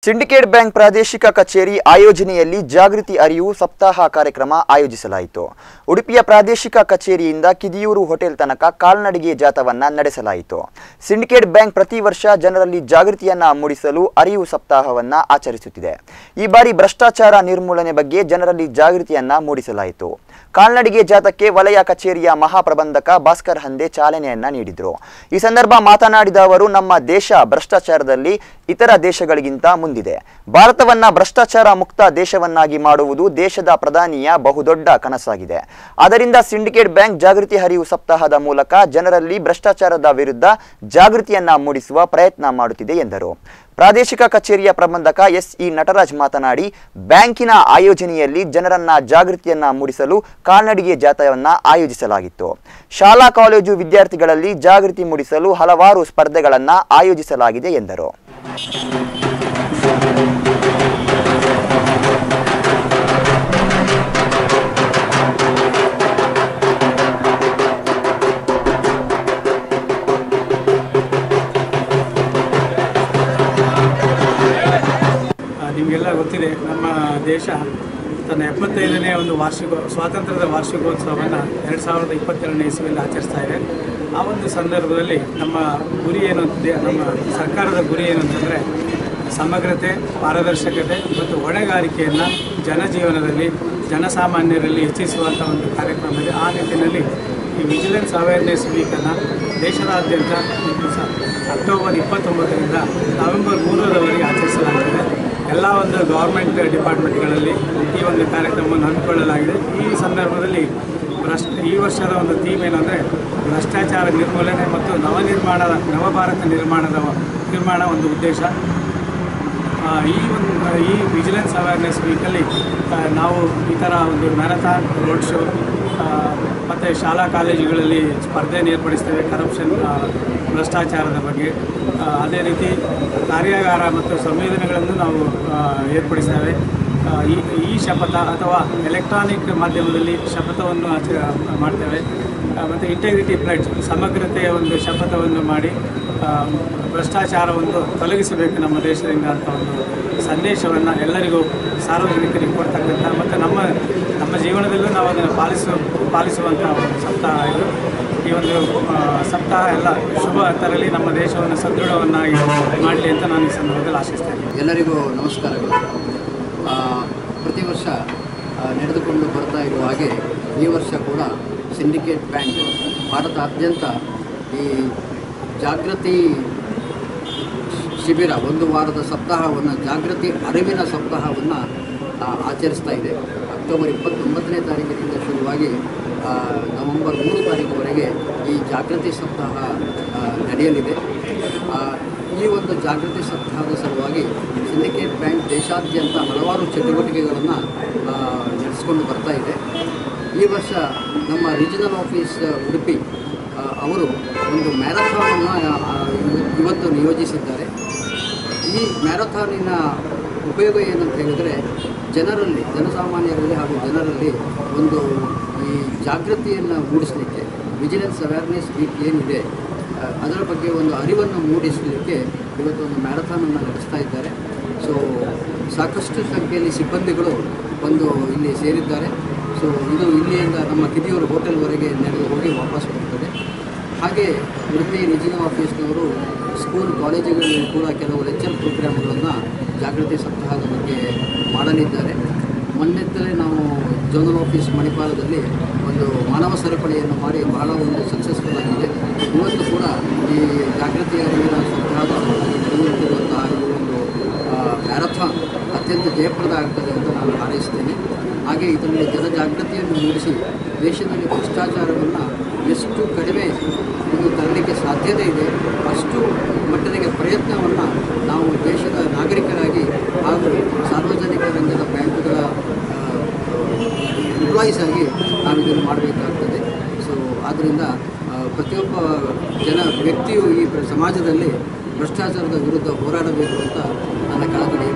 Syndicate bank ಪ್ರಾದೇಶಿಕ ಕಚೇರಿ ಆಯೋಜನೆಯಲ್ಲಿ ಜಾಗೃತಿ ಅರಿವು ಸಪ್ತಾಹ ಕಾರ್ಯಕ್ರಮ ಆಯೋಜಿಸಲಾಯಿತು. ಉಡುಪಿಯ ಪ್ರಾದೇಶಿಕ ಕಚೇರಿಯಿಂದ ಕಿದಿಯೂರು ಹೋಟೆಲ್ ತನಕ ಕಾಲ್ನಡಿಗೆ ಜಾಥಾವನ್ನ ನಡೆಸಲಾಯಿತು. ಸಿಂಡಿಕೇಟ್ ಬ್ಯಾಂಕ್ ಪ್ರತಿ ವರ್ಷ ಜನರಲ್ಲಿ ಜಾಗೃತಿಯನ್ನ ಮೂಡಿಸಲು ಅರಿವು ಸಪ್ತಾಹವನ್ನ ಆಚರಿಸುತ್ತಿದೆ. ಈ ಬಾರಿ ಭ್ರಷ್ಟಾಚಾರ ನಿರ್ಮೂಲನೆ ಬಗ್ಗೆ ಜನರಲ್ಲಿ ಜಾಗೃತಿಯನ್ನ ಮೂಡಿಸಲಾಯಿತು. ಕಾಲ್ನಡಿಗೆ ಜಾಥಾಕ್ಕೆ ವಲಯ ಕಚೇರಿಯ ಮಹಾಪ್ರಬಂಧಕ ಭಾಸ್ಕರ್ ಹಂದೆ ಚಾಲನೆಯನ್ನ ನೀಡಿದರು. ಈ ಸಂದರ್ಭ ಮಾತನಾಡಿದ ಅವರು, ನಮ್ಮ ದೇಶ ಭ್ರಷ್ಟಾಚಾರದಲ್ಲಿ ಇತರ ದೇಶಗಳಿಗಿಂತ ಮುಂದಿದೆ. ಭಾರತವನ್ನ ಭ್ರಷ್ಟಾಚಾರ ಮುಕ್ತ ದೇಶವನ್ನಾಗಿ ಮಾಡುವುದು ದೇಶದ ಪ್ರಧಾನಿಯ ಬಹುದೊಡ್ಡ ಕನಸಾಗಿದೆ. ಆದ್ದರಿಂದ ಸಿಂಡಿಕೇಟ್ ಬ್ಯಾಂಕ್ ಜಾಗೃತಿ ಅರಿವು ಸಪ್ತಾಹದ ಮೂಲಕ ಜನರಲ್ಲಿ ಭ್ರಷ್ಟಾಚಾರದ ವಿರುದ್ಧ ಜಾಗೃತಿಯನ್ನ ಮೂಡಿಸುವ ಪ್ರಯತ್ನ ಮಾಡುತ್ತಿದೆ ಎಂದರು. ಪ್ರಾದೇಶಿಕ ಕಚೇರಿಯ ಪ್ರಬಂಧಕ ಎಸ್.ಇ. ನಟರಾಜ್ ಮಾತನಾಡಿ, ಬ್ಯಾಂಕಿನ ಆಯೋಜನೆಯಲ್ಲಿ ಜನರನ್ನ ಜಾಗೃತಿಯನ್ನ ಮೂಡಿಸಲು ಕಾಲ್ನಡಿಗೆ ಜಾಥಾವನ್ನ ಆಯೋಜಿಸಲಾಗಿತ್ತು. ಶಾಲಾ ಕಾಲೇಜು ವಿದ್ಯಾರ್ಥಿಗಳಲ್ಲಿ ಜಾಗೃತಿ ಮೂಡಿಸಲು ಹಲವಾರು ಸ್ಪರ್ಧೆಗಳನ್ನ ಆಯೋಜಿಸಲಾಗಿದೆ ಎಂದರು. ನಿಮಗೆಲ್ಲ ಗೊತ್ತಿದೆ, ನಮ್ಮ ದೇಶ ತನ್ನ 75ನೇ ಒಂದು ಸ್ವಾತಂತ್ರ್ಯದ ವಾರ್ಷಿಕೋತ್ಸವವನ್ನು 2022ನೇ ಇಸ್ವಿಯಲ್ಲಿ ಆಚರಿಸ್ತಾ ಇದೆ. ಆ ಒಂದು ಸಂದರ್ಭದಲ್ಲಿ ನಮ್ಮ ಗುರಿ ಏನು ಅಂತಿದೆ, ನಮ್ಮ ಸರ್ಕಾರದ ಗುರಿ ಏನು ಅಂತಂದರೆ ಸಮಗ್ರತೆ, ಪಾರದರ್ಶಕತೆ ಮತ್ತು ಹೊಣೆಗಾರಿಕೆಯನ್ನು ಜನಜೀವನದಲ್ಲಿ ಜನಸಾಮಾನ್ಯರಲ್ಲಿ ಹೆಚ್ಚಿಸುವಂಥ ಒಂದು ಕಾರ್ಯಕ್ರಮ ಇದೆ. ಆ ನಿಟ್ಟಿನಲ್ಲಿ ಈ ವಿಜಿಲೆನ್ಸ್ ಅವೇರ್ನೆಸ್ ವೀಕನ್ನು ದೇಶದಾದ್ಯಂತ ಅಕ್ಟೋಬರ್ 29ರಿಂದ ನವೆಂಬರ್ 3ರವರೆಗೆ ಆಚರಿಸಲಾಗುತ್ತದೆ. ಎಲ್ಲ ಒಂದು ಗೌರ್ಮೆಂಟ್ ಡಿಪಾರ್ಟ್ಮೆಂಟ್ಗಳಲ್ಲಿ ಈ ಒಂದು ಕಾರ್ಯಕ್ರಮವನ್ನು ಹಮ್ಮಿಕೊಳ್ಳಲಾಗಿದೆ. ಈ ಸಂದರ್ಭದಲ್ಲಿ ಈ ವರ್ಷದ ಒಂದು ಥೀಮ್ ಏನಂದರೆ ಭ್ರಷ್ಟಾಚಾರ ನಿರ್ಮೂಲನೆ ಮತ್ತು ನವಭಾರತ ನಿರ್ಮಾಣ ಒಂದು ಉದ್ದೇಶ. ಈ ವಿಜಿಲೆನ್ಸ್ ಅವೇರ್ನೆಸ್ ವೀಕಲ್ಲಿ ನಾವು ಈ ಥರ ಒಂದು ಮ್ಯಾರಥಾನ್, ರೋಡ್ ಶೋ ಮತ್ತು ಶಾಲಾ ಕಾಲೇಜುಗಳಲ್ಲಿ ಸ್ಪರ್ಧೆಯನ್ನು ಏರ್ಪಡಿಸ್ತೇವೆ ಕರಪ್ಷನ್, ಭ್ರಷ್ಟಾಚಾರದ ಬಗ್ಗೆ. ಅದೇ ರೀತಿ ಕಾರ್ಯಾಗಾರ ಮತ್ತು ಸಂವೇದನೆಗಳನ್ನು ನಾವು ಏರ್ಪಡಿಸ್ತೇವೆ. ಈ ಶಪಥ ಅಥವಾ ಎಲೆಕ್ಟ್ರಾನಿಕ್ ಮಾಧ್ಯಮದಲ್ಲಿ ಶಪಥವನ್ನು ಮಾಡ್ತೇವೆ. ಮತ್ತು ಇಂಟೆಗ್ರಿಟಿ ಪ್ಲೆಡ್ಜ್, ಸಮಗ್ರತೆಯ ಒಂದು ಶಪಥವನ್ನು ಮಾಡಿ ಭ್ರಷ್ಟಾಚಾರವನ್ನು ತೊಲಗಿಸಬೇಕು ನಮ್ಮ ದೇಶದಿಂದ ಅಂತ ಒಂದು ಸಂದೇಶವನ್ನು ಎಲ್ಲರಿಗೂ ಸಾರ್ವಜನಿಕರಿಗೆ ಕೊಡ್ತಕ್ಕಂಥ ಮತ್ತು ನಮ್ಮ ಜೀವನದಲ್ಲೂ ನಾವು ಅದನ್ನು ಪಾಲಿಸುವಂಥ ಒಂದು ಸಪ್ತಾಹ ಇದು. ಈ ಒಂದು ಸಪ್ತಾಹ ಎಲ್ಲ ಶುಭ ತರಲಿ, ನಮ್ಮ ದೇಶವನ್ನು ಸದೃಢವನ್ನಾಗಿ ಮಾಡಲಿ ಅಂತ ನಾನು ಈ ಸಂದರ್ಭದಲ್ಲಿ ಆಶಿಸ್ತೇನೆ. ಎಲ್ಲರಿಗೂ ನಮಸ್ಕಾರಗಳು. ಪ್ರತಿ ವರ್ಷ ನಡೆದುಕೊಂಡು ಬರ್ತಾ ಇರುವ ಹಾಗೆ ಈ ವರ್ಷ ಕೂಡ ಸಿಂಡಿಕೇಟ್ ಬ್ಯಾಂಕ್ ಭಾರತಾದ್ಯಂತ ಈ ಜಾಗೃತಿ ಶಿಬಿರ, ಒಂದು ವಾರದ ಸಪ್ತಾಹವನ್ನು, ಜಾಗೃತಿ ಅರಿವಿನ ಸಪ್ತಾಹವನ್ನು ಆಚರಿಸ್ತಾ ಇದೆ. ಅಕ್ಟೋಬರ್ 29ನೇ ತಾರೀಕಿನಿಂದ ಶುರುವಾಗಿ ನವೆಂಬರ್ 3 ತಾರೀಕುವರೆಗೆ ಈ ಜಾಗೃತಿ ಸಪ್ತಾಹ ನಡೆಯಲಿದೆ. ಈ ಒಂದು ಜಾಗೃತಿ ಸಪ್ತಾಹದ ಸಲುವಾಗಿ ಸಿಂಡಿಕೇಟ್ ಬ್ಯಾಂಕ್ ದೇಶಾದ್ಯಂತ ಹಲವಾರು ಚಟುವಟಿಕೆಗಳನ್ನು ನಡೆಸಿಕೊಂಡು ಬರ್ತಾ ಇದೆ. ಈ ವರ್ಷ ನಮ್ಮ ರೀಜನಲ್ ಆಫೀಸ್ ಉಡುಪಿ ಅವರು ಒಂದು ಮ್ಯಾರಥಾನನ್ನು ಇವತ್ತು ನಿಯೋಜಿಸಿದ್ದಾರೆ. ಈ ಮ್ಯಾರಥಾನಿನ ಉಪಯೋಗ ಏನಂತ ಹೇಳಿದರೆ, ಜನಸಾಮಾನ್ಯರಲ್ಲಿ ಹಾಗೂ ಜನರಲ್ಲಿ ಒಂದು ಈ ಜಾಗೃತಿಯನ್ನು ಮೂಡಿಸಲಿಕ್ಕೆ, ವಿಜಿಲೆನ್ಸ್ ಅವೇರ್ನೆಸ್ ವೀಕ್ ಏನಿದೆ ಅದರ ಬಗ್ಗೆ ಒಂದು ಅರಿವನ್ನು ಮೂಡಿಸಲಿಕ್ಕೆ ಇವತ್ತು ಒಂದು ಮ್ಯಾರಥಾನನ್ನು ನಡೆಸ್ತಾ ಇದ್ದಾರೆ. ಸೊ ಸಾಕಷ್ಟು ಸಂಖ್ಯೆಯಲ್ಲಿ ಸಿಬ್ಬಂದಿಗಳು ಇಲ್ಲಿ ಸೇರಿದ್ದಾರೆ. ಸೊ ಇದು ಇಲ್ಲಿಯಿಂದ ನಮ್ಮ ಕಿದಿಯೂರು ಹೋಟೆಲ್ವರೆಗೆ ನಡೆದು ಹೋಗಿ ವಾಪಸ್ ಬರ್ತದೆ. ಹಾಗೆ ಉಡುಪಿ ರೀಜನಲ್ ಆಫೀಸ್ನವರು ಸ್ಕೂಲ್ ಕಾಲೇಜುಗಳಲ್ಲಿ ಕೂಡ ಕೆಲವು ಲೆಕ್ಚರ್ ಪ್ರೋಗ್ರಾಮ್ಗಳನ್ನು ಜಾಗೃತಿ ಸಪ್ತಾಹದ ಬಗ್ಗೆ ಮಾಡಲಿದ್ದಾರೆ. ಮೊನ್ನೆತ್ತಲೇ ನಾವು ಝೋನಲ್ ಆಫೀಸ್ ಮಣಿಪಾಲದಲ್ಲಿ ಒಂದು ಮಾನವ ಸರಪಳಿಯನ್ನು ಮಾಡಿ ಬಹಳ ಒಂದು ಸಕ್ಸಸ್ಫುಲ್ ಆಗಿದೆ. ಇವತ್ತು ಕೂಡ ಈ ಜಾಗೃತಿ ಅರಿವಿನ ಸಪ್ತಾಹದ ನಡೆಯುತ್ತಿರುವಂತಹ ಒಂದು ಮ್ಯಾರಥಾನ್ ಅತ್ಯಂತ ಜಯಪ್ರದ ಆಗ್ತದೆ ಅಂತ ನಾನು ಹಾರೈಸ್ತೇನೆ. ಹಾಗೆ ಇದರಲ್ಲಿ ಜನಜಾಗೃತಿಯನ್ನು ಮೂಡಿಸಿ ದೇಶದಲ್ಲಿ ಭ್ರಷ್ಟಾಚಾರವನ್ನು ಎಷ್ಟು ಕಡಿಮೆ ತರಲಿಕ್ಕೆ ಸಾಧ್ಯತೆ ಇದೆ ಅಷ್ಟು ಮಟ್ಟದ ಪ್ರಯತ್ನವನ್ನು ನಾವು ದೇಶದ ನಾಗರಿಕರಾಗಿ ಹಾಗೂ ಸಾರ್ವಜನಿಕ ರಂಗದ ಬ್ಯಾಂಕುಗಳ ಎಂಪ್ಲಾಯೀಸ್ ಆಗಿ ನಾವು ಇದನ್ನು ಮಾಡಬೇಕಾಗ್ತದೆ. ಸೊ ಆದ್ದರಿಂದ ಪ್ರತಿಯೊಬ್ಬ ವ್ಯಕ್ತಿಯು ಈ ಸಮಾಜದಲ್ಲಿ ಭ್ರಷ್ಟಾಚಾರದ ವಿರುದ್ಧ ಹೋರಾಡಬೇಕು ಅಂತ ನನ್ನ ಕಳಕಳಿ.